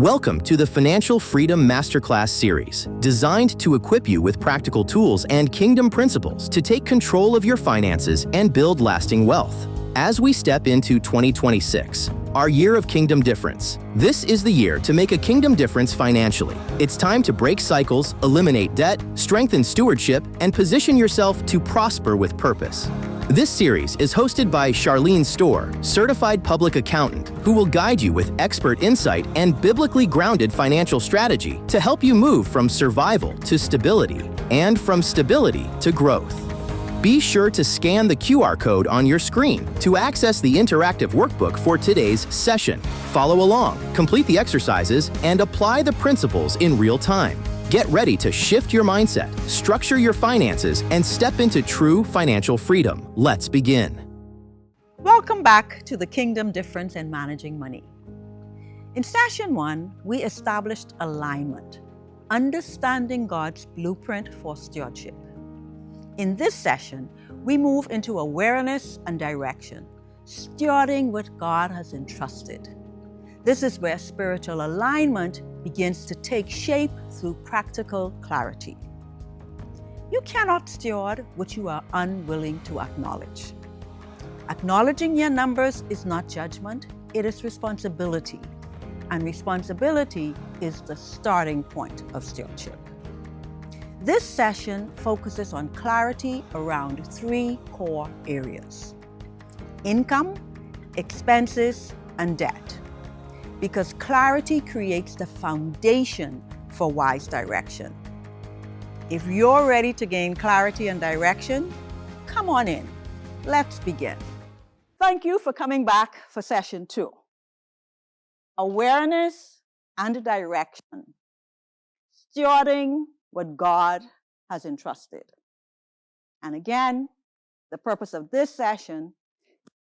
Welcome to the Financial Freedom Masterclass series, designed to equip you with practical tools and kingdom principles to take control of your finances and build lasting wealth. As we step into 2026, our year of kingdom difference, this is the year to make a kingdom difference financially. It's time to break cycles, eliminate debt, strengthen stewardship, and position yourself to prosper with purpose. This series is hosted by Charlene Storr, certified public accountant, who will guide you with expert insight and biblically grounded financial strategy to help you move from survival to stability and from stability to growth. Be sure to scan the QR code on your screen to access the interactive workbook for today's session. Follow along, complete the exercises, and apply the principles in real time. Get ready to shift your mindset, structure your finances, and step into true financial freedom. Let's begin. Welcome back to the Kingdom Difference in Managing Money. In session 1, we established alignment, understanding God's blueprint for stewardship. In this session, we move into awareness and direction, stewarding what God has entrusted. This is where spiritual alignment begins to take shape through practical clarity. You cannot steward what you are unwilling to acknowledge. Acknowledging your numbers is not judgment, it is responsibility. And responsibility is the starting point of stewardship. This session focuses on clarity around 3 core areas: income, expenses, and debt. Because clarity creates the foundation for wise direction. If you're ready to gain clarity and direction, come on in. Let's begin. Thank you for coming back for session 2. Awareness and direction. Stewarding what God has entrusted. And again, the purpose of this session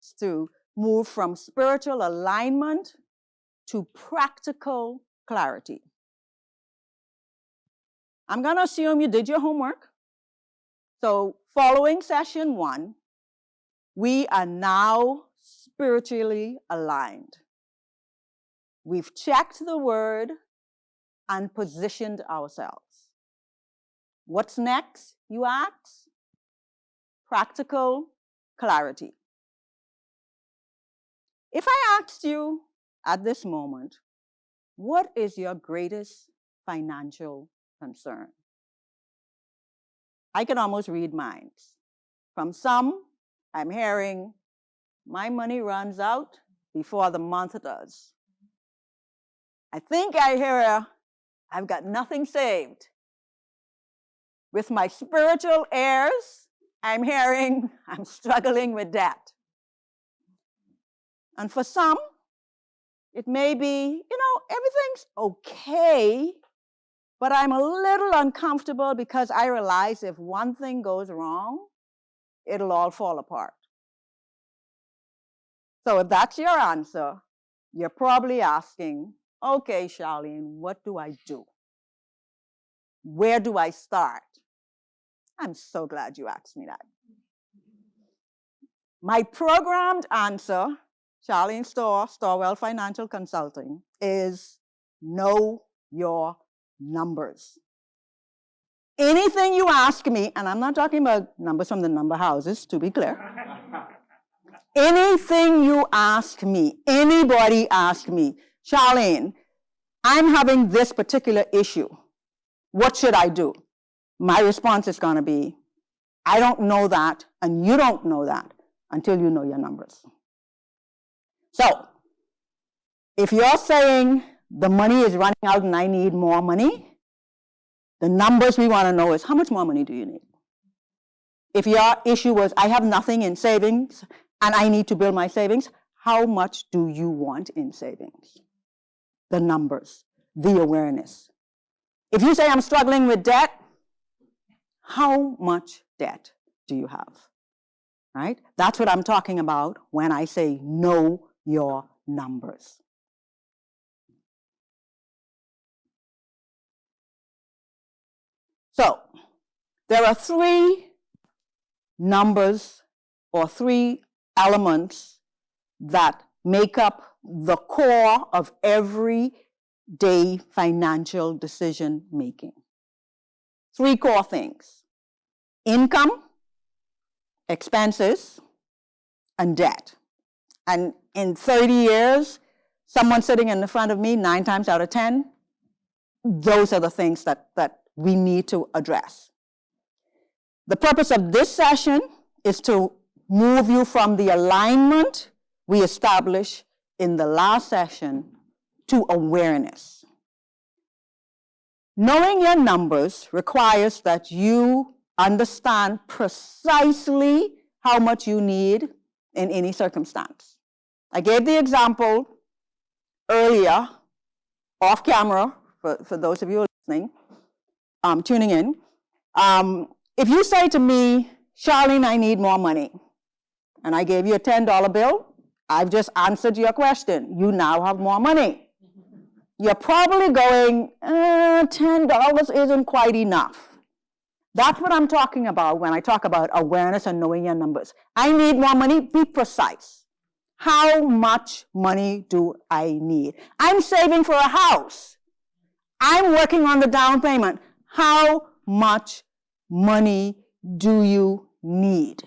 is to move from spiritual alignment to practical clarity. I'm going to assume you did your homework. So following session 1, we are now spiritually aligned. We've checked the word and positioned ourselves. What's next, you ask? Practical clarity. If I asked you at this moment, what is your greatest financial concern? I can almost read minds. From some, I'm hearing, my money runs out before the month does. I think I hear, I've got nothing saved. With my spiritual ears, I'm hearing, I'm struggling with debt. And for some, it may be, everything's okay, but I'm a little uncomfortable because I realize if one thing goes wrong, it'll all fall apart. So if that's your answer, you're probably asking, okay, Charlene, what do I do? Where do I start? I'm so glad you asked me that. My programmed answer, Charlene Storr, Storwell Financial Consulting, is know your numbers. Anything you ask me, and I'm not talking about numbers from the number houses, to be clear. Anything you ask me, anybody ask me, Charlene, I'm having this particular issue. What should I do? My response is going to be, I don't know that, and you don't know that until you know your numbers. So, if you're saying the money is running out and I need more money, the numbers we want to know is how much more money do you need? If your issue was I have nothing in savings and I need to build my savings, how much do you want in savings? The numbers, the awareness. If you say I'm struggling with debt, how much debt do you have? Right? That's what I'm talking about when I say know your numbers. So, there are 3 numbers or 3 elements that make up the core of every day financial decision making. 3 core things: income, expenses, and debt. And in 30 years, someone sitting in the front of me, 9 times out of 10, those are the things that we need to address. The purpose of this session is to move you from the alignment we established in the last session to awareness. Knowing your numbers requires that you understand precisely how much you need in any circumstance. I gave the example earlier, off camera, for those of you listening, tuning in. If you say to me, Charlene, I need more money, and I gave you a $10 bill, I've just answered your question. You now have more money. You're probably going, $10 isn't quite enough. That's what I'm talking about when I talk about awareness and knowing your numbers. I need more money. Be precise. How much money do I need? I'm saving for a house. I'm working on the down payment. How much money do you need?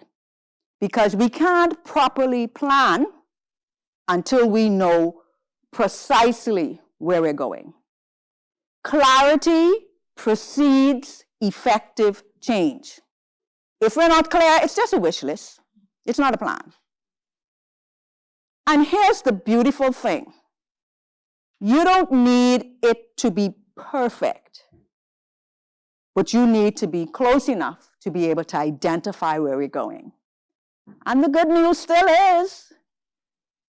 Because we can't properly plan until we know precisely where we're going. Clarity precedes effective change. If we're not clear, it's just a wish list. It's not a plan. And here's the beautiful thing. You don't need it to be perfect, but you need to be close enough to be able to identify where we're going. And the good news still is,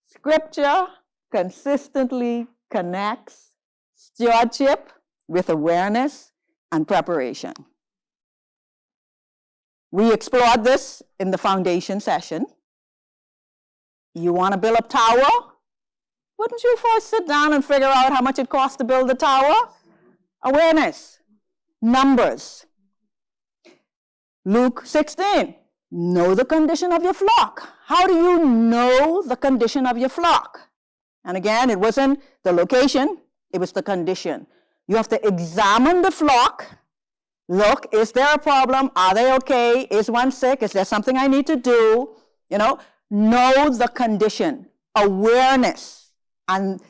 Scripture consistently connects stewardship with awareness and preparation. We explored this in the foundation session. You want to build a tower? Wouldn't you first sit down and figure out how much it costs to build the tower? Awareness. Numbers. Luke 16. Know the condition of your flock. How do you know the condition of your flock? And again, it wasn't the location, it was the condition. You have to examine the flock. Look, is there a problem? Are they okay? Is one sick? Is there something I need to do? Know the condition. Awareness. And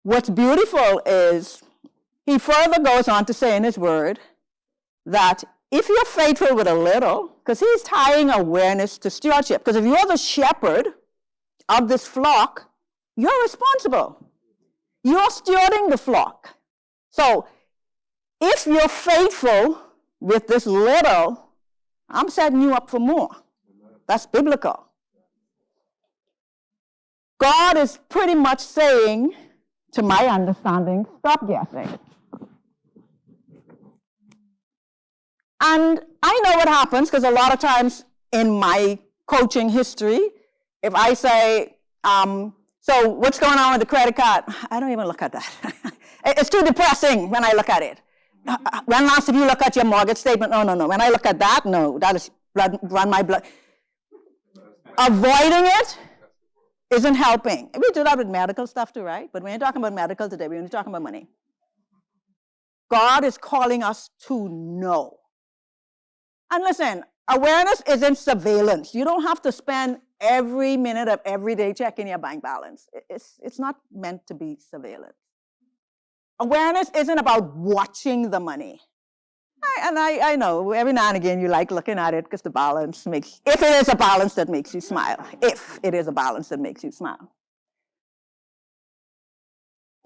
what's beautiful is he further goes on to say in his word that if you're faithful with a little, because he's tying awareness to stewardship, because if you're the shepherd of this flock, you're responsible. You're stewarding the flock. So if you're faithful with this little, I'm setting you up for more. That's biblical. God is pretty much saying, to my understanding, stop guessing. And I know what happens, because a lot of times in my coaching history, if I say, so what's going on with the credit card? I don't even look at that. It's too depressing when I look at it. When last did you look at your mortgage statement? No. When I look at that, no, that is run my blood. Avoiding it isn't helping. We do that with medical stuff too, right? But when you're talking about medical today, we're only talking about money. God is calling us to know. And listen, awareness isn't surveillance. You don't have to spend every minute of every day checking your bank balance. It's not meant to be surveillance. Awareness isn't about watching the money. I know every now and again you like looking at it because the balance makes, if it is a balance that makes you smile. If it is a balance that makes you smile.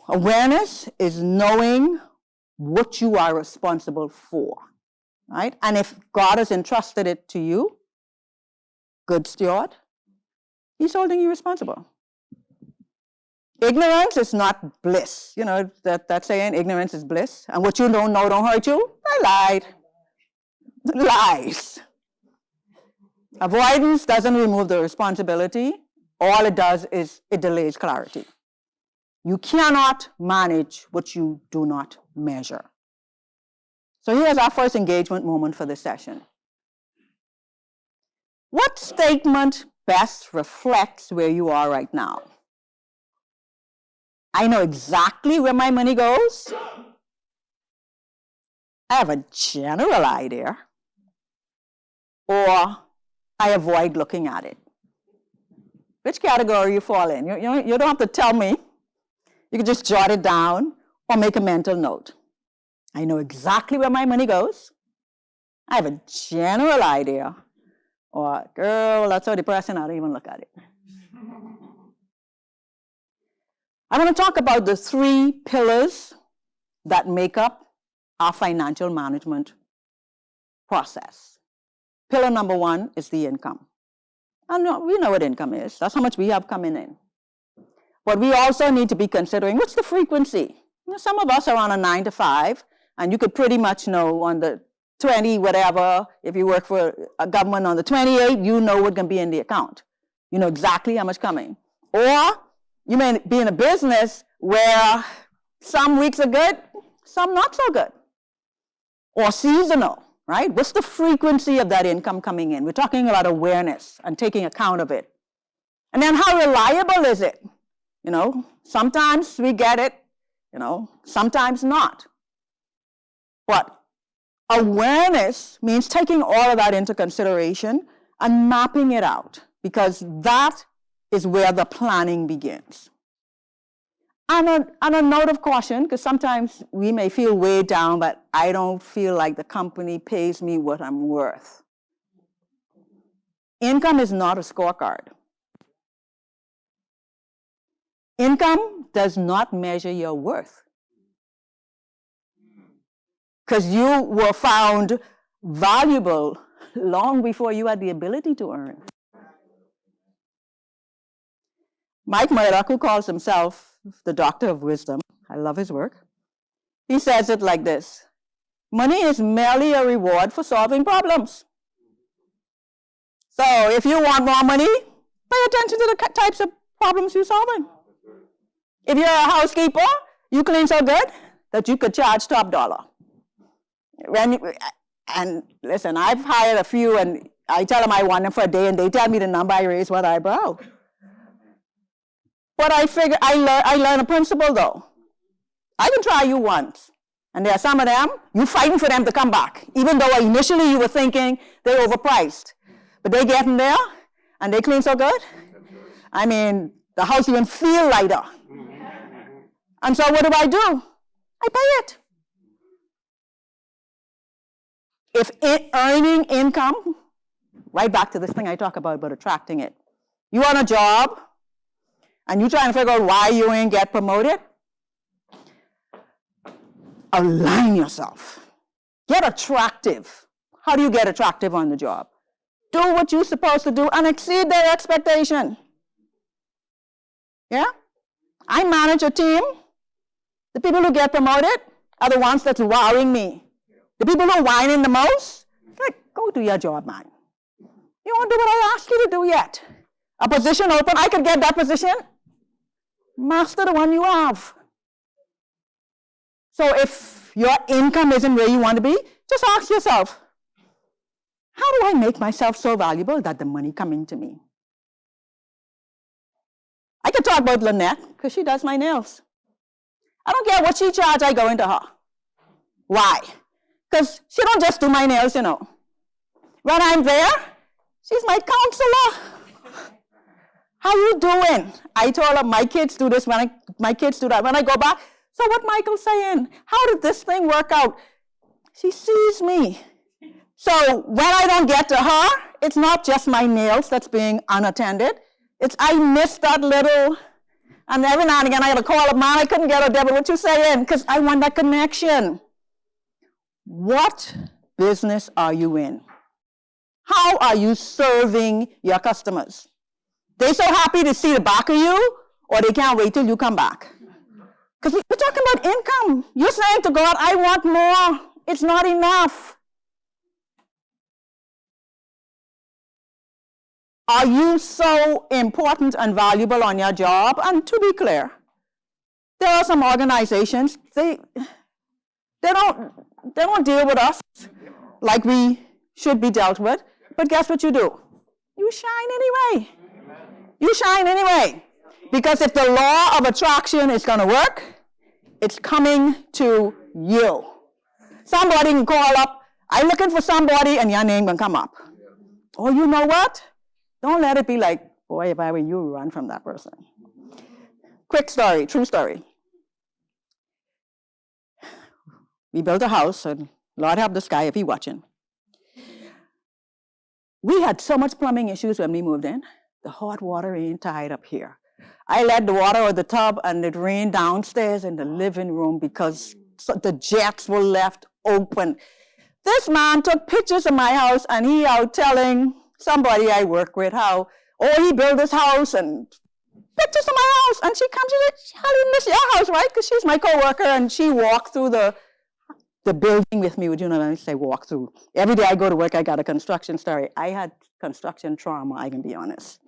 Awareness is knowing what you are responsible for. Right? And if God has entrusted it to you, good steward, he's holding you responsible. Ignorance is not bliss. You know, that saying, ignorance is bliss. And what you don't know don't hurt you. I lied. Lies. Avoidance doesn't remove the responsibility. All it does is it delays clarity. You cannot manage what you do not measure. So here's our first engagement moment for this session. What statement best reflects where you are right now? I know exactly where my money goes. I have a general idea. Or I avoid looking at it. Which category you fall in? You don't have to tell me. You can just jot it down or make a mental note. I know exactly where my money goes. I have a general idea. Or, girl, that's so depressing, I don't even look at it. I want to talk about the 3 pillars that make up our financial management process. Pillar number 1 is the income. And we know what income is. That's how much we have coming in. But we also need to be considering, what's the frequency? Some of us are on a 9 to 5, and you could pretty much know on the 20, whatever, if you work for a government on the 28, you know what's going to be in the account. You know exactly how much coming. Or you may be in a business where some weeks are good, some not so good. Or seasonal, right? What's the frequency of that income coming in? We're talking about awareness and taking account of it. And then how reliable is it? Sometimes we get it, sometimes not. But awareness means taking all of that into consideration and mapping it out, because that is where the planning begins. And a note of caution, because sometimes we may feel weighed down, but I don't feel like the company pays me what I'm worth. Income is not a scorecard. Income does not measure your worth, because you were found valuable long before you had the ability to earn. Mike Murdoch, who calls himself the Doctor of Wisdom, I love his work, he says it like this: money is merely a reward for solving problems. So if you want more money, pay attention to the types of problems you're solving. If you're a housekeeper, you clean so good that you could charge top dollar. And listen, I've hired a few, and I tell them I want them for a day, and they tell me the number, I raise one eyebrow. But I figure I learn a principle though. I can try you once, and there are some of them, you fighting for them to come back, even though initially you were thinking they're overpriced. But they get in there, and they clean so good. I mean, the house even feel lighter. And so what do? I pay it. If earning income, right back to this thing I talk about attracting it. You want a job, and you're trying to figure out why you ain't get promoted, align yourself. Get attractive. How do you get attractive on the job? Do what you're supposed to do and exceed their expectation. Yeah? I manage a team. The people who get promoted are the ones that's wowing me. The people who are whining the most, like, go do your job, man. You won't do what I asked you to do yet. A position open, I could get that position. Master the one you have. So if your income isn't where you want to be, just ask yourself, how do I make myself so valuable that the money coming to me? I could talk about Lynette, because she does my nails. I don't care what she charges, I go into her. Why? Because she don't just do my nails, When I'm there, she's my counselor. How you doing? I told her, my kids do this, my kids do that. When I go back, so what Michael's saying? How did this thing work out? She sees me. So when I don't get to her, it's not just my nails that's being unattended. It's I missed that little, and every now and again I got to call up, man, I couldn't get her, Deborah, what you saying? Because I want that connection. What business are you in? How are you serving your customers? They so happy to see the back of you, or they can't wait till you come back. Because we're talking about income. You're saying to God, I want more. It's not enough. Are you so important and valuable on your job? And to be clear, there are some organizations, they don't deal with us like we should be dealt with. But guess what you do? You shine anyway. You shine anyway. Because if the law of attraction is going to work, it's coming to you. Somebody can call up, I'm looking for somebody, and your name can come up. Or you know what? Don't let it be like, boy, if I were you, run from that person. Quick story, true story. We built a house, and Lord help this guy if he's watching. We had so much plumbing issues when we moved in. The hot water ain't tied up here. I let the water out of the tub, and it rained downstairs in the living room because the jets were left open. This man took pictures of my house, and he out telling somebody I work with how, oh, he built this house, and pictures of my house. And she comes and says, Charlene, this is your house, right? Because she's my co-worker, and she walked through the building with me. Would you know what I say, walk through? Every day I go to work, I got a construction story. I had construction trauma, I can be honest.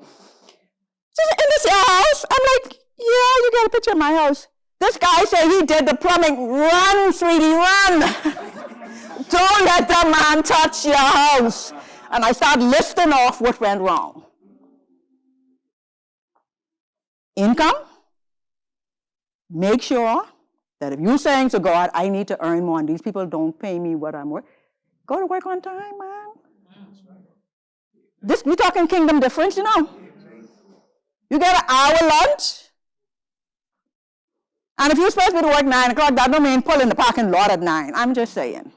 She said, is this your house? I'm like, yeah, you got a picture of my house. This guy said he did the plumbing. Run, sweetie, run. Don't let that man touch your house. And I started listing off what went wrong. Income. Make sure that if you're saying to God, I need to earn more, and these people don't pay me what I'm worth, go to work on time, man. We're talking kingdom difference, you know. You get an hour lunch. And if you're supposed to be to work 9 o'clock, that don't mean pull in the parking lot at 9. I'm just saying.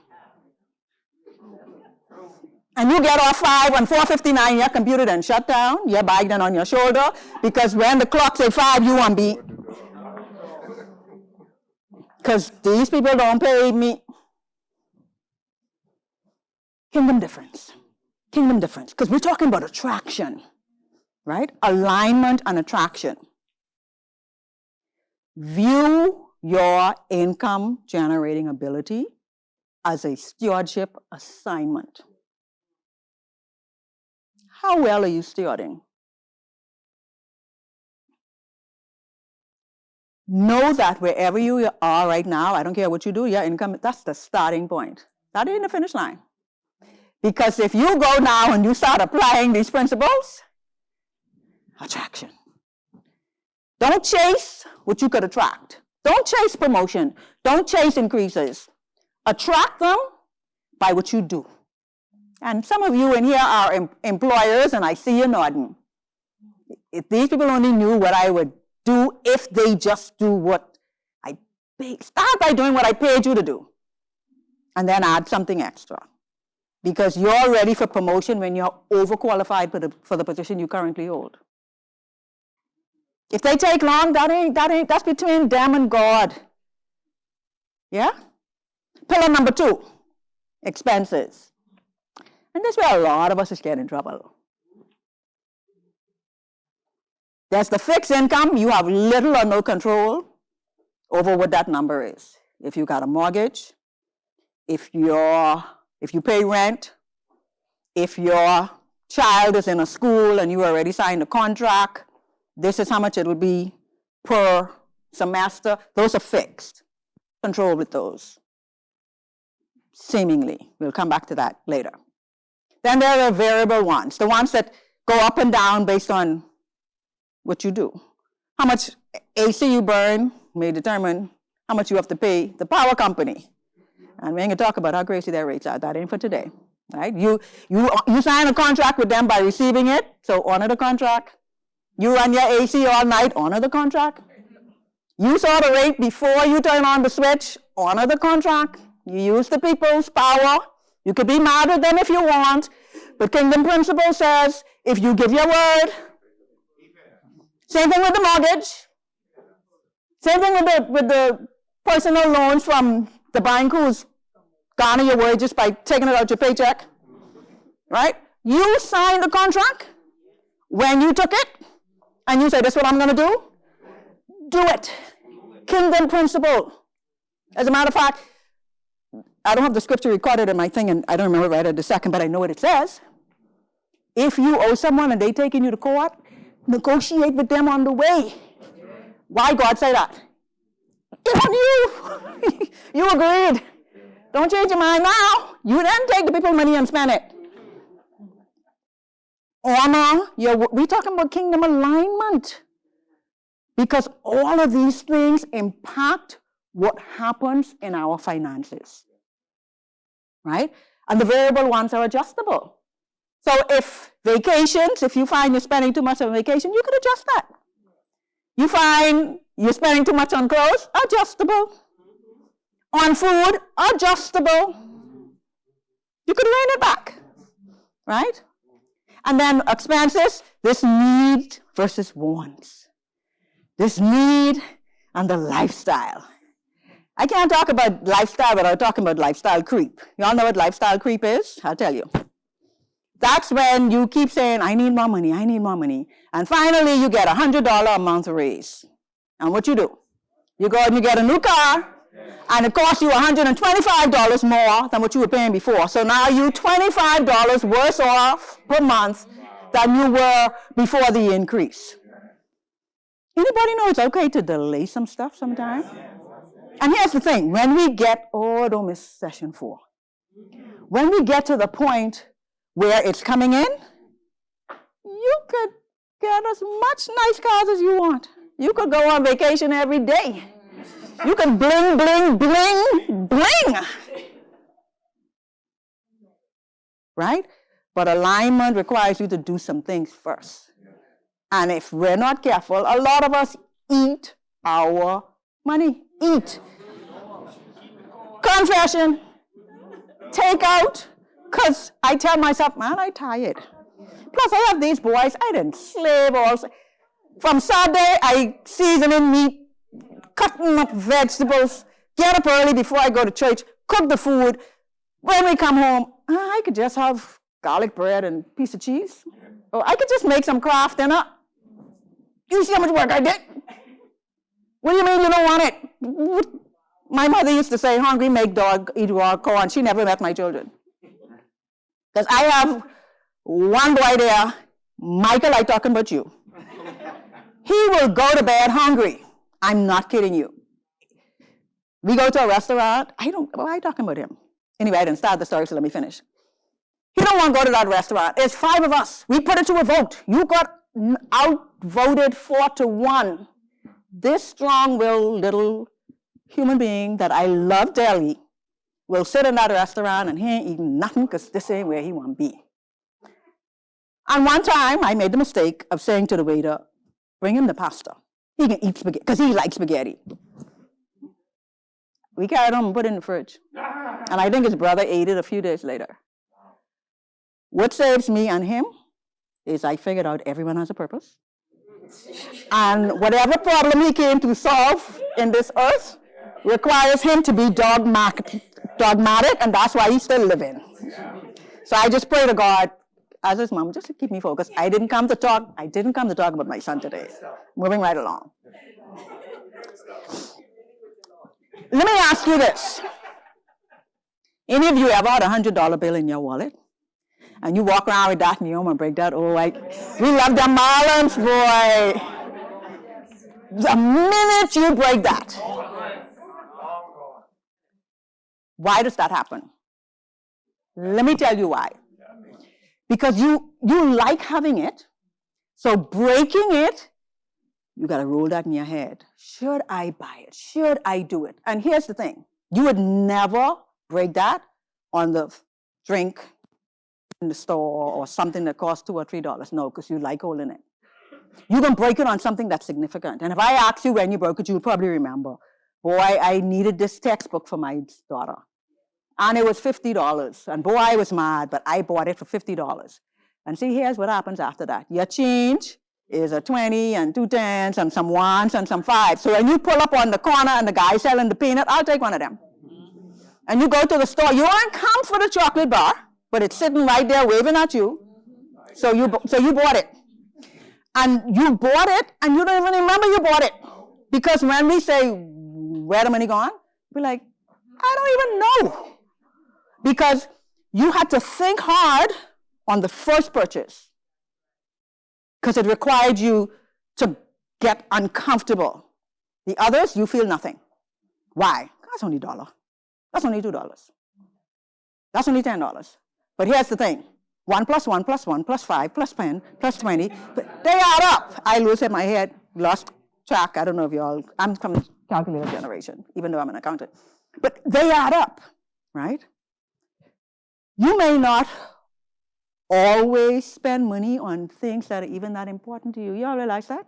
And you get off 5 and 4:59, your computer then shut down, your bag then on your shoulder, because when the clock say 5, you want to be. Because these people don't pay me. Kingdom difference. Kingdom difference. Because we're talking about attraction, right? Alignment and attraction. View your income generating ability as a stewardship assignment. How well are you stewarding? Know that wherever you are right now, I don't care what you do, your income, that's the starting point. That ain't the finish line. Because if you go now and you start applying these principles, attraction. Don't chase what you could attract. Don't chase promotion. Don't chase increases. Attract them by what you do. And some of you in here are employers, and I see you nodding. If these people only knew what I would do if they just do what I paid. Start by doing what I paid you to do. And then add something extra. Because you're ready for promotion when you're overqualified for the position you currently hold. If they take long, that's between them and God. Yeah? Pillar number 2, expenses. And this is where a lot of us is getting in trouble. There's the fixed income. You have little or no control over what that number is. If you got a mortgage, if you pay rent, if your child is in a school and you already signed a contract, this is how much it'll be per semester. Those are fixed. Control with those. Seemingly. We'll come back to that later. Then there are variable ones, the ones that go up and down based on what you do. How much AC you burn may determine how much you have to pay the power company. And we ain't gonna talk about how crazy their rates are. That ain't for today, right? You sign a contract with them by receiving it, so honor the contract. You run your AC all night, honor the contract. You saw the rate before you turn on the switch, honor the contract. You use the people's power. You could be mad with them if you want, but Kingdom Principle says if you give your word, same thing with the mortgage, same thing with the personal loans from the bank who's garner your word just by taking it out your paycheck, right? You signed the contract when you took it, and you say, this is what I'm going to do it. Kingdom Principle. As a matter of fact, I don't have the scripture recorded in my thing, and I don't remember right at the second, but I know what it says. If you owe someone and they taking you to court, negotiate with them on the way. Why God say that? It's on you. You agreed. Don't change your mind now. You then take the people's money and spend it. Honor we're talking about kingdom alignment. Because all of these things impact what happens in our finances, right? And the variable ones are adjustable. So if vacations, if you find you're spending too much on vacation, you could adjust that. You find you're spending too much on clothes, adjustable. On food, adjustable. You could rein it back, right? And then expenses, this need versus wants. This need and the lifestyle. I can't talk about lifestyle without talking about lifestyle creep. You all know what lifestyle creep is? I'll tell you. That's when you keep saying, I need more money, I need more money. And finally, you get a $100 a month raise. And what you do? You go and you get a new car, and it costs you $125 more than what you were paying before. So now you're $25 worse off per month than you were before the increase. Anybody know it's okay to delay some stuff sometimes? And here's the thing, when we get, don't miss session 4. When we get to the point where it's coming in, you could get as much nice cars as you want. You could go on vacation every day. You can bling, bling, bling, bling. Right? But alignment requires you to do some things first. And if we're not careful, a lot of us eat our money. Eat. Confession. Take out. Because I tell myself, man, I'm tired. Plus, I have these boys. I didn't slave also. From Saturday, I seasoning meat, cutting up vegetables, get up early before I go to church, cook the food. When we come home, I could just have garlic bread and a piece of cheese. Or I could just make some Kraft dinner. You see how much work I did? What do you mean you don't want it? My mother used to say, hungry make dog eat raw corn. She never met my children. Because I have one boy there, Michael, I'm talking about you. He will go to bed hungry. I'm not kidding you. We go to a restaurant. I'm talking about him. Anyway, I didn't start the story, so let me finish. He don't want to go to that restaurant. There's 5 of us. We put it to a vote. You got outvoted 4-1. This strong-willed little human being that I love dearly will sit in that restaurant and he ain't eating nothing because this ain't where he want to be. And one time, I made the mistake of saying to the waiter, bring him the pasta. He can eat spaghetti, because he likes spaghetti. We carried home and put it in the fridge. And I think his brother ate it a few days later. What saves me and him is I figured out everyone has a purpose. And whatever problem he came to solve in this earth requires him to be dogmatic, and that's why he's still living. So I just pray to God, as his mom, just to keep me focused. I didn't come to talk about my son today. Moving right along. Let me ask you this. Any of you ever had a $100 bill in your wallet? And you walk around with that and you almost break that. We love the Marlins, boy. The minute you break that. Why does that happen? Let me tell you why. Because you like having it, so breaking it, you got to roll that in your head. Should I buy it? Should I do it? And here's the thing. You would never break that on the drink in the store or something that costs $2 or $3. No, because you like holding it. You can break it on something that's significant. And if I ask you when you broke it, you'll probably remember. Boy, I needed this textbook for my daughter. And it was $50. And boy, I was mad, but I bought it for $50. And see, here's what happens after that. Your change is a 20 and 2 10s and some 1s and some 5s. So when you pull up on the corner and the guy selling the peanut, I'll take one of them. And you go to the store, you aren't come for the chocolate bar, but it's sitting right there waving at you. So you bought it. And you bought it, and you don't even remember you bought it. Because when we say, where the money gone? We're like, I don't even know. Because you had to think hard on the first purchase. Because it required you to get uncomfortable. The others, you feel nothing. Why? That's only $1. That's only $2. That's only $10. But here's the thing. 1 plus 1 plus 1 plus 5 plus 10 plus 20. But they add up. I lose in my head, lost track. I don't know if I'm from the calculator generation, even though I'm an accountant. But they add up, right? You may not always spend money on things that are even that important to you. You all realize that?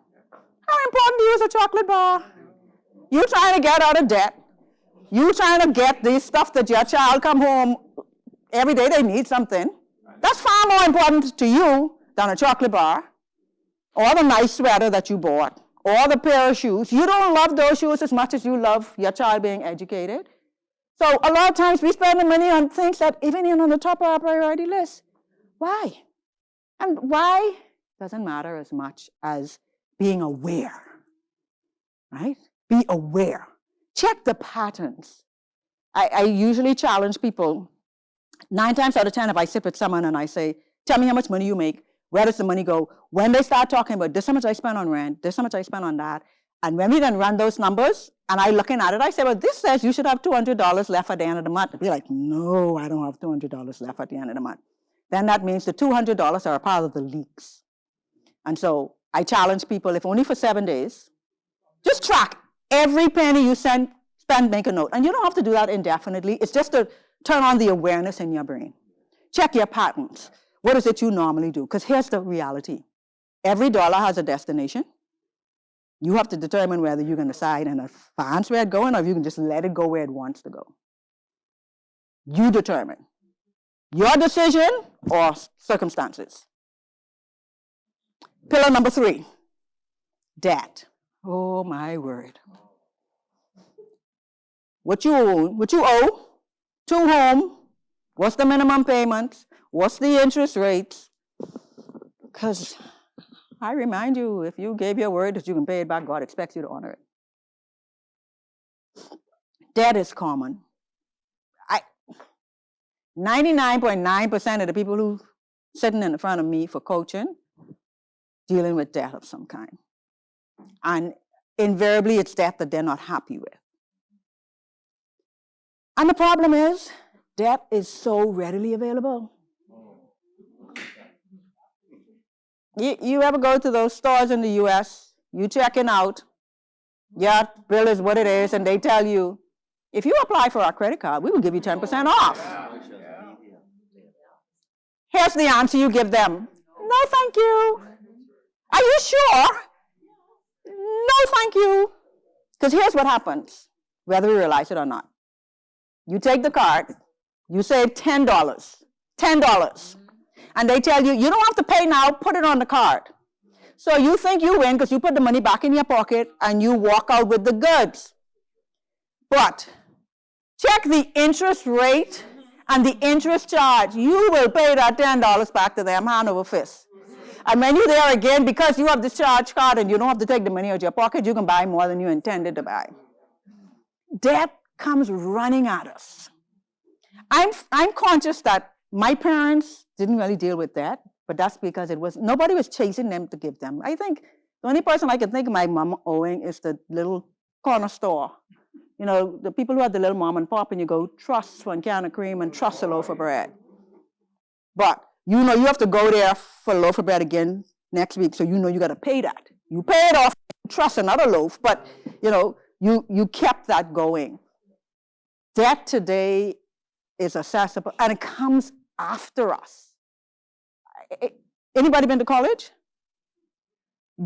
How important to you is a chocolate bar? You trying to get out of debt. You trying to get this stuff that your child come home every day, they need something. That's far more important to you than a chocolate bar, or the nice sweater that you bought, or the pair of shoes. You don't love those shoes as much as you love your child being educated. So a lot of times we spend the money on things that even on the top of our priority list. Why? And why doesn't matter as much as being aware, right? Be aware. Check the patterns. I usually challenge people. 9 times out of 10, if I sit with someone and I say, tell me how much money you make, where does the money go? When they start talking about this how much I spend on rent, this how much I spend on that, and when we then run those numbers, and I looking at it, I say, well, this says you should have $200 left at the end of the month. They'll be like, no, I don't have $200 left at the end of the month. Then that means the $200 are a part of the leaks. And so I challenge people, if only for 7 days, just track every penny you spend, make a note. And you don't have to do that indefinitely. It's just to turn on the awareness in your brain. Check your patterns. What is it you normally do? Because here's the reality. Every dollar has a destination. You have to determine whether you can decide in advance where it's going or if you can just let it go where it wants to go. You determine. Your decision or circumstances. Pillar number 3, debt. Oh, my word. What you owe, to whom, what's the minimum payments, what's the interest rates? Because I remind you, if you gave your word that you can pay it back, God expects you to honor it. Debt is common. 99.9% of the people who sitting in front of me for coaching dealing with debt of some kind. And invariably, it's debt that they're not happy with. And the problem is, debt is so readily available. You ever go to those stores in the U.S., you checking out, your bill is what it is, and they tell you, if you apply for our credit card, we will give you 10% off. Here's the answer you give them. No, thank you. Are you sure? No, thank you. Because here's what happens, whether we realize it or not. You take the card, you save $10. And they tell you, you don't have to pay now, put it on the card. So you think you win because you put the money back in your pocket and you walk out with the goods. But check the interest rate and the interest charge. You will pay that $10 back to them hand over fist. And when you're there again, because you have the charge card and you don't have to take the money out of your pocket, you can buy more than you intended to buy. Debt comes running at us. I'm conscious that my parents didn't really deal with that, but that's because nobody was chasing them to give them. I think the only person I can think of my mom owing is the little corner store. You know, the people who had the little mom and pop, and you go, trust 1 can of cream and trust a loaf of bread. But you know you have to go there for a loaf of bread again next week, so you know you got to pay that. You pay it off, trust another loaf, but you know, you kept that going. Debt today is accessible, and it comes after us. Anybody been to college?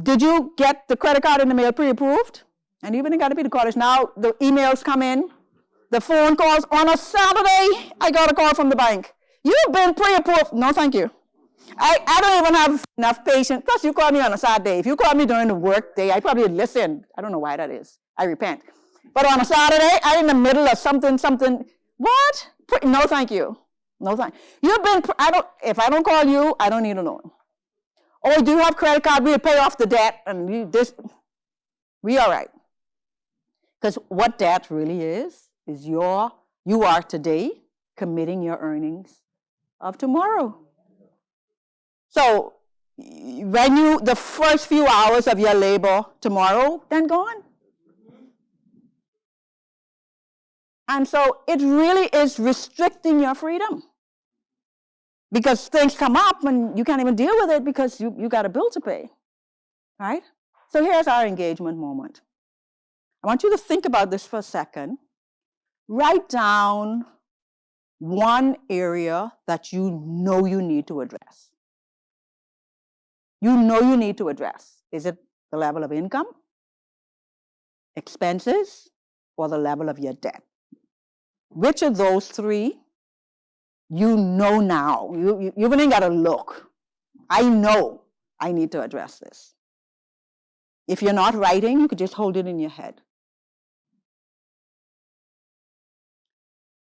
Did you get the credit card in the mail pre-approved? And even got to be to college. Now the emails come in, the phone calls. On a Saturday, I got a call from the bank. You've been pre-approved. No, thank you. I don't even have enough patience. Plus, you call me on a Saturday. If you call me during the work day, I probably would listen. I don't know why that is. I repent. But on a Saturday, I'm in the middle of something. What? No, thank you. No, thank you. If I don't call you, I don't need a loan. Oh, do you have credit card? We'll pay off the debt. And we all right. Because what debt really is you are today committing your earnings of tomorrow. So when the first few hours of your labor tomorrow, then gone. And so it really is restricting your freedom. Because things come up and you can't even deal with it because you got a bill to pay. Right? So here's our engagement moment. I want you to think about this for a second. Write down one area that you know you need to address. You know you need to address. Is it the level of income, expenses, or the level of your debt? Which of those three you know now? You even ain't got to look. I know I need to address this. If you're not writing, you could just hold it in your head.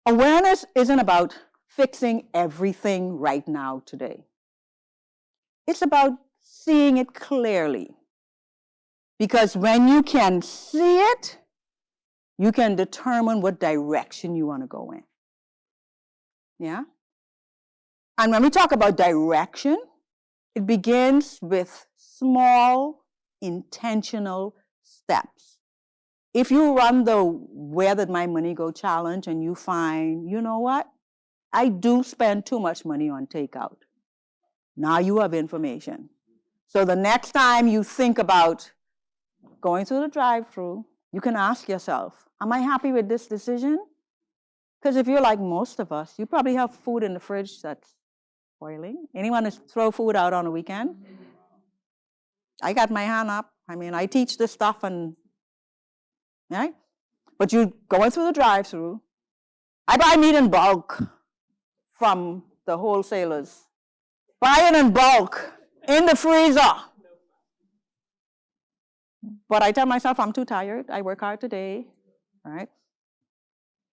Awareness isn't about fixing everything right now today. It's about seeing it clearly. Because when you can see it, you can determine what direction you want to go in. Yeah? And when we talk about direction, it begins with small, intentional steps. If you run the Where Did My Money Go challenge and you find, you know what? I do spend too much money on takeout. Now you have information. So the next time you think about going through the drive-thru, you can ask yourself, am I happy with this decision? Because if you're like most of us, you probably have food in the fridge that's spoiling. Anyone throw food out on a weekend? I got my hand up. I mean, I teach this stuff and, right? But you going through the drive-thru. I buy meat in bulk from the wholesalers. Buy it in bulk, in the freezer. But I tell myself, I'm too tired. I work hard today, right?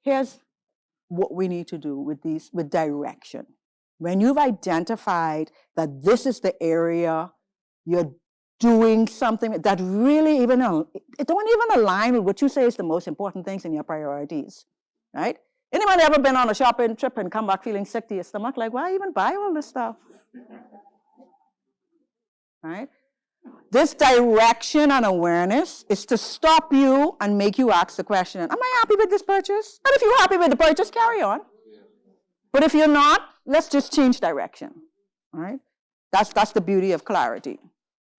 Here's what we need to do with direction. When you've identified that this is the area you're doing something that really it don't even align with what you say is the most important things in your priorities, right? Anyone ever been on a shopping trip and come back feeling sick to your stomach? Like, why even buy all this stuff? Right? This direction and awareness is to stop you and make you ask the question, am I happy with this purchase? And if you're happy with the purchase, carry on. But if you're not, let's just change direction. All right? That's the beauty of clarity.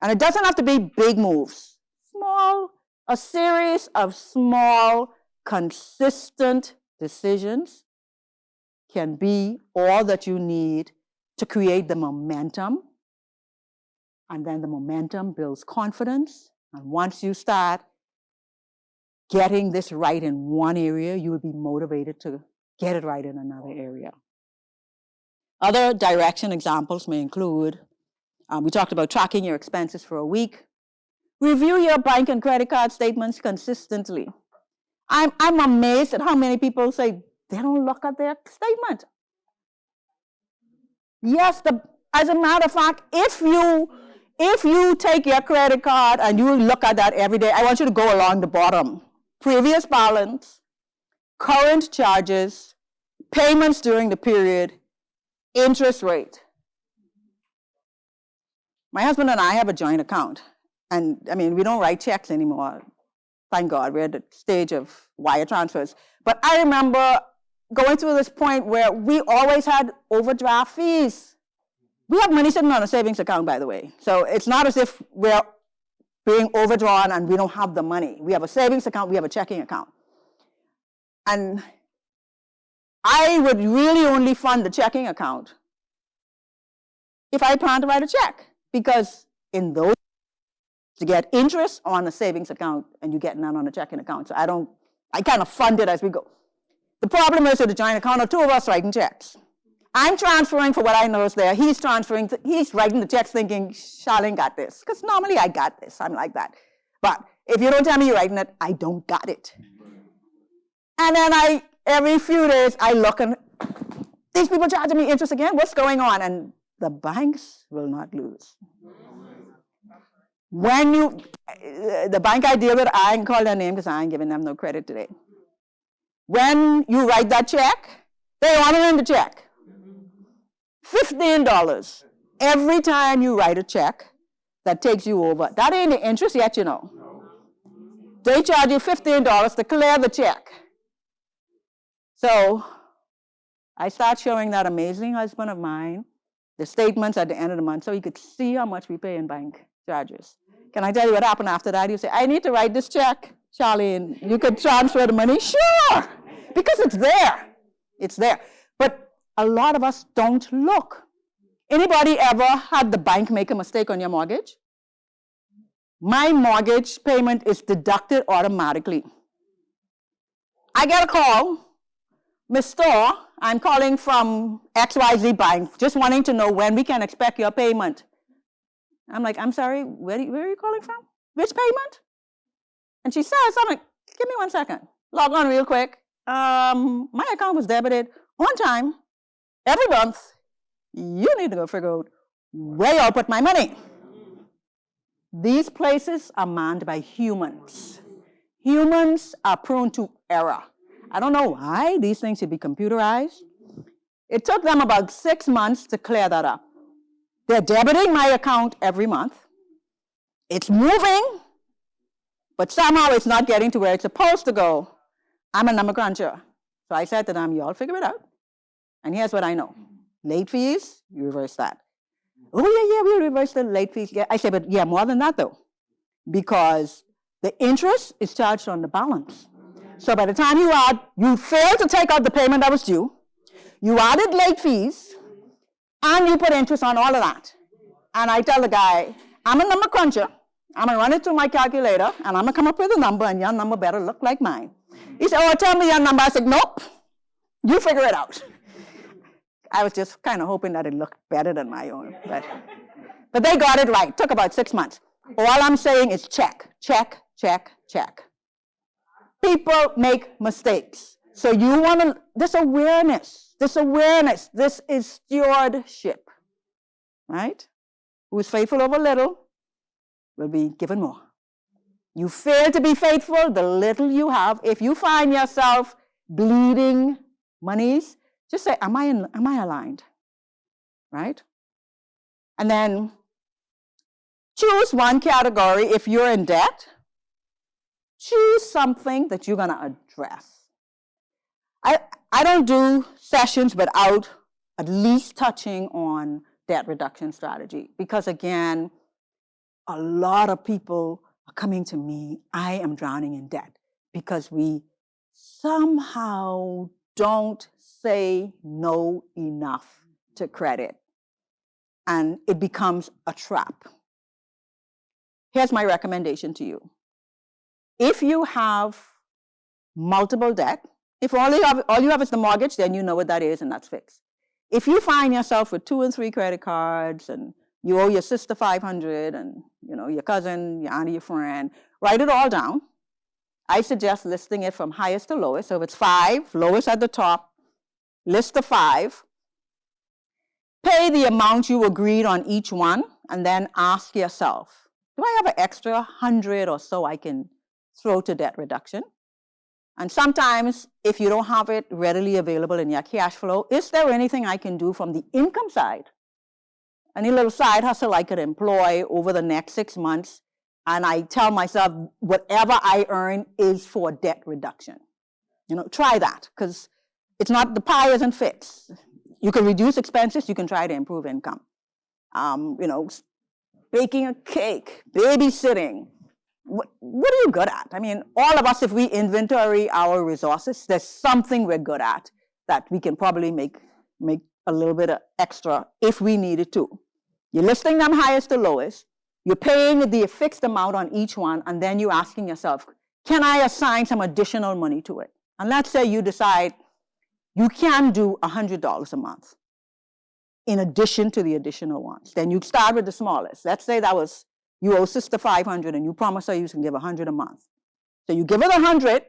And it doesn't have to be big moves. A series of small, consistent decisions can be all that you need to create the momentum. And then the momentum builds confidence. And once you start getting this right in one area, you will be motivated to get it right in another area. Other direction examples may include, we talked about tracking your expenses for a week. Review your bank and credit card statements consistently. I'm amazed at how many people say they don't look at their statement. Yes, as a matter of fact, if you take your credit card and you look at that every day, I want you to go along the bottom. Previous balance, current charges, payments during the period, interest rate. My husband and I have a joint account. And I mean, we don't write checks anymore. Thank God, we're at the stage of wire transfers. But I remember going through this point where we always had overdraft fees. We have money sitting on a savings account, by the way. So it's not as if we're being overdrawn and we don't have the money. We have a savings account, we have a checking account. And I would really only fund the checking account if I plan to write a check. Because in those, to get interest on a savings account and you get none on a checking account. So I kind of fund it as we go. The problem is with the joint account, two of us writing checks. I'm transferring for what I know is there. He's writing the checks thinking, Charlene got this. Because normally I got this. I'm like that. But if you don't tell me you're writing it, I don't got it. And then every few days, I look and these people charging me interest again. What's going on? And the banks will not lose. When the bank I deal with, I ain't call their name because I ain't giving them no credit today. When you write that check, they honor in the check. $15 every time you write a check that takes you over. That ain't the interest yet, you know. They charge you $15 to clear the check. So I start showing that amazing husband of mine the statements at the end of the month so he could see how much we pay in bank charges. Can I tell you what happened after that? You say, I need to write this check, Charlene. You could transfer the money? Sure, because it's there. It's there. But a lot of us don't look. Anybody ever had the bank make a mistake on your mortgage? My mortgage payment is deducted automatically. I get a call, Ms. Storr, I'm calling from XYZ Bank, just wanting to know when we can expect your payment. I'm like, I'm sorry, where are you calling from? Which payment? And she says, I'm like, give me 1 second. Log on real quick. My account was debited on time, every month. You need to go figure out where y'all put my money. These places are manned by humans. Humans are prone to error. I don't know why these things should be computerized. It took them about 6 months to clear that up. They're debiting my account every month. It's moving, but somehow it's not getting to where it's supposed to go. I'm a number cruncher. So I said to them, y'all figure it out. And here's what I know. Late fees, you reverse that. Oh, yeah, we'll reverse the late fees. Yeah. I said, but yeah, more than that though, because the interest is charged on the balance. So by the time you failed to take out the payment that was due, you added late fees, and you put interest on all of that. And I tell the guy, I'm a number cruncher. I'm going to run it through my calculator, and I'm going to come up with a number, and your number better look like mine. He said, oh, tell me your number. I said, nope, you figure it out. I was just kind of hoping that it looked better than my own. But they got it right. It took about 6 months. All I'm saying is check, check, check, check. People make mistakes. So you want to, this awareness, this is stewardship, right? Who is faithful over little will be given more. You fail to be faithful, the little you have. If you find yourself bleeding monies, just say, am I aligned, right? And then choose one category. If you're in debt, choose something that you're going to address. I don't do sessions without at least touching on debt reduction strategy, because again, a lot of people are coming to me, I am drowning in debt, because we somehow don't say no enough to credit, and it becomes a trap. Here's my recommendation to you. If you have multiple debt, if all you have is the mortgage, then you know what that is, and that's fixed. If you find yourself with 2 and 3 credit cards, and you owe your sister $500, and your cousin, your auntie, your friend, write it all down. I suggest listing it from highest to lowest. So if it's 5, lowest at the top, list the 5. Pay the amount you agreed on each one, and then ask yourself, do I have an extra 100 or so I can throw to debt reduction? And sometimes, if you don't have it readily available in your cash flow, is there anything I can do from the income side? Any little side hustle I could employ over the next 6 months, and I tell myself, whatever I earn is for debt reduction. Try that, because it's not, the pie isn't fixed. You can reduce expenses, you can try to improve income. Baking a cake, babysitting. What are you good at? I mean, all of us, if we inventory our resources, there's something we're good at that we can probably make a little bit of extra if we needed to. You're listing them highest to lowest. You're paying the fixed amount on each one, and then you're asking yourself, can I assign some additional money to it? And let's say you decide you can do $100 a month in addition to the additional ones. Then you start with the smallest. Let's say that was, you owe sister $500 and you promise her you can give $100 a month. So you give her the 100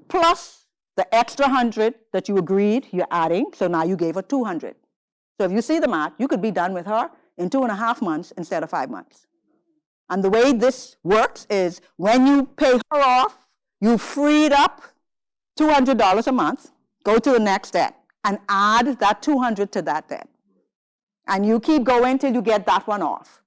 plus the extra 100 that you agreed you're adding. So now you gave her 200. So if you see the math, you could be done with her in 2.5 months instead of 5 months. And the way this works is when you pay her off, you freed up $200 a month, go to the next debt and add that 200 to that debt. And you keep going till you get that one off.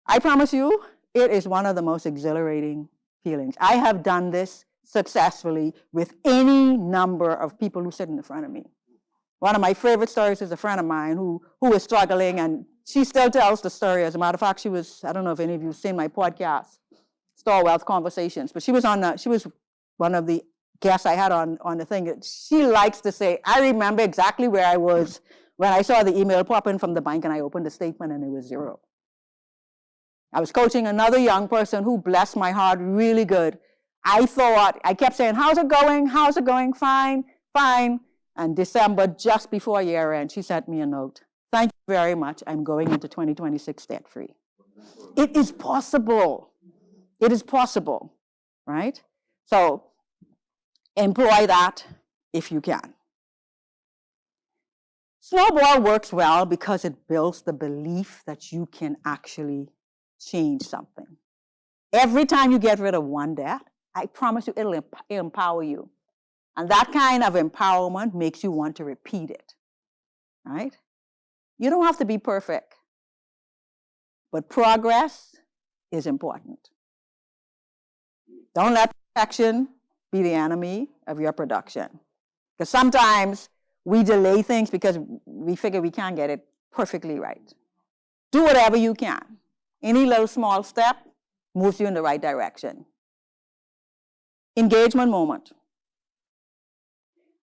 I promise you, it is one of the most exhilarating feelings. I have done this successfully with any number of people who sit in front of me. One of my favorite stories is a friend of mine who was struggling, and she still tells the story. As a matter of fact, she was, I don't know if any of you have seen my podcast, Storr Wealth Conversations, but she was one of the guests I had on the thing. She likes to say, I remember exactly where I was when I saw the email pop in from the bank and I opened the statement and it was 0. I was coaching another young person who blessed my heart really good. I kept saying, how's it going? How's it going? Fine, fine. And December, just before year end, she sent me a note. Thank you very much. I'm going into 2026 debt-free. It is possible. It is possible, right? So employ that if you can. Snowball works well because it builds the belief that you can actually change something. Every time you get rid of one debt, I promise you it'll empower you. And that kind of empowerment makes you want to repeat it, right? You don't have to be perfect, but progress is important. Don't let perfection be the enemy of your production. Because sometimes we delay things because we figure we can't get it perfectly right. Do whatever you can. Any little small step moves you in the right direction. Engagement moment.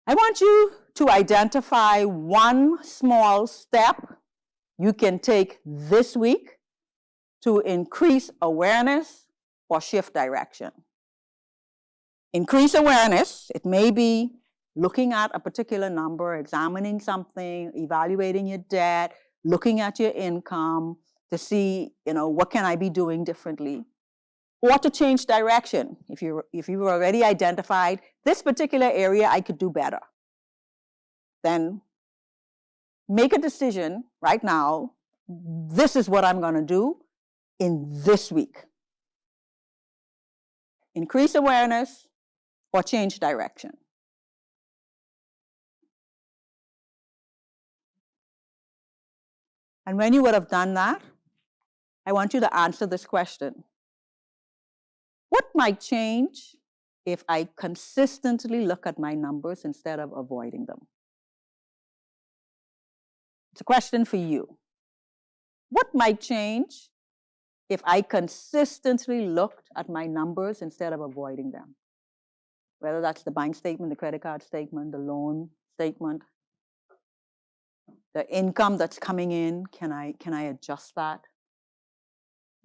I want you to identify one small step you can take this week to increase awareness or shift direction. Increase awareness, it may be looking at a particular number, examining something, evaluating your debt, looking at your income to see, what can I be doing differently? Or to change direction. If you've already identified this particular area I could do better, then make a decision right now. This is what I'm going to do in this week. Increase awareness or change direction. And when you would have done that, I want you to answer this question. What might change if I consistently look at my numbers instead of avoiding them? It's a question for you. What might change if I consistently looked at my numbers instead of avoiding them? Whether that's the bank statement, the credit card statement, the loan statement, the income that's coming in, can I adjust that?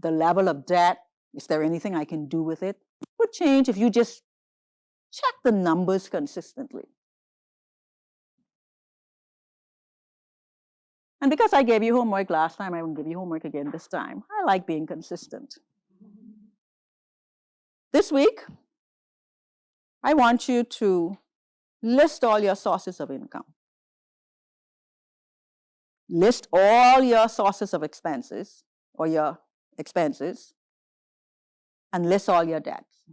The level of debt, is there anything I can do with it? It would change if you just check the numbers consistently. And because I gave you homework last time, I will give you homework again this time. I like being consistent. This week, I want you to list all your sources of income. List all your sources of expenses, or your expenses, and list all your debts.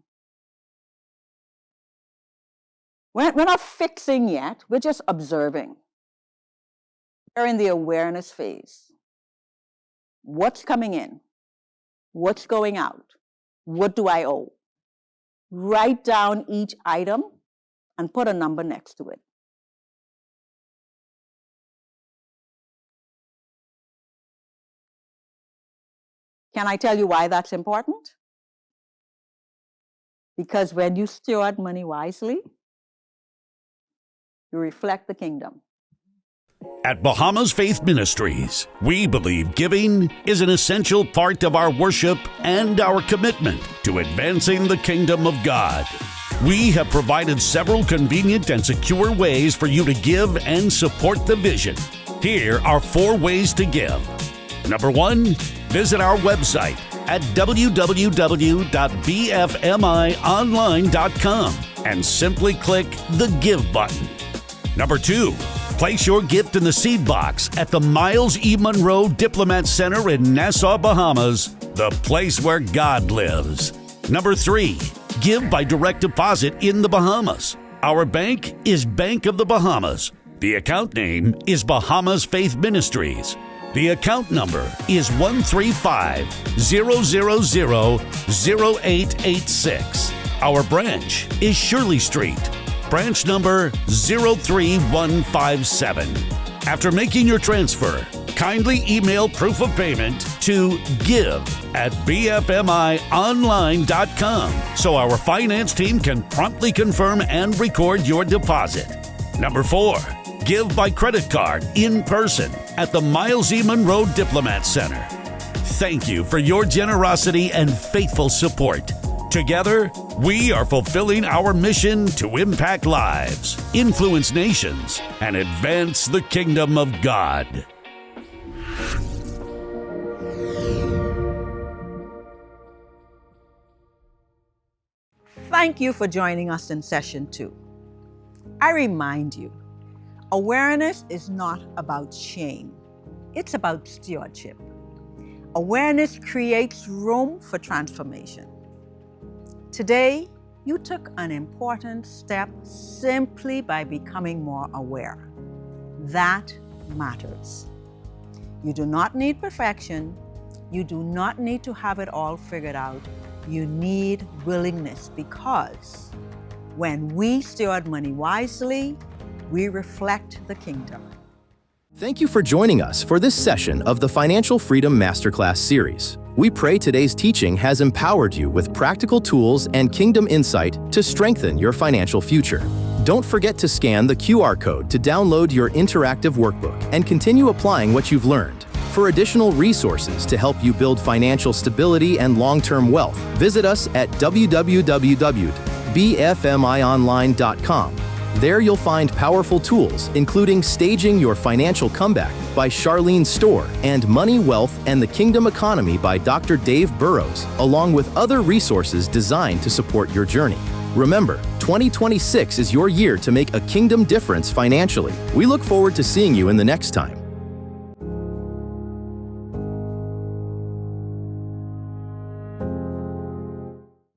We're not fixing yet, we're just observing. We're in the awareness phase. What's coming in? What's going out? What do I owe? Write down each item and put a number next to it. Can I tell you why that's important? Because when you steward money wisely, you reflect the kingdom. At Bahamas Faith Ministries, we believe giving is an essential part of our worship and our commitment to advancing the kingdom of God. We have provided several convenient and secure ways for you to give and support the vision. Here are 4 ways to give. Number 1, visit our website at www.bfmionline.com and simply click the Give button. Number 2, place your gift in the seed box at the Miles E. Monroe Diplomat Center in Nassau, Bahamas, the place where God lives. Number 3, give by direct deposit in the Bahamas. Our bank is Bank of the Bahamas. The account name is Bahamas Faith Ministries. The account number is 135-000-0886. Our branch is Shirley Street, branch number 03157. After making your transfer, kindly email proof of payment to give@bfmionline.com so our finance team can promptly confirm and record your deposit. Number 4, give by credit card in person at the Miles E. Monroe Diplomat Center. Thank you for your generosity and faithful support. Together, we are fulfilling our mission to impact lives, influence nations, and advance the kingdom of God. Thank you for joining us in session 2. I remind you, awareness is not about shame. It's about stewardship. Awareness creates room for transformation. Today, you took an important step simply by becoming more aware. That matters. You do not need perfection. You do not need to have it all figured out. You need willingness, because when we steward money wisely, we reflect the kingdom. Thank you for joining us for this session of the Financial Freedom Masterclass series. We pray today's teaching has empowered you with practical tools and kingdom insight to strengthen your financial future. Don't forget to scan the QR code to download your interactive workbook and continue applying what you've learned. For additional resources to help you build financial stability and long-term wealth, visit us at www.bfmionline.com. There you'll find powerful tools, including Staging Your Financial Comeback by Charlene Storr and Money, Wealth, and the Kingdom Economy by Dr. Dave Burrows, along with other resources designed to support your journey. Remember, 2026 is your year to make a kingdom difference financially. We look forward to seeing you in the next time.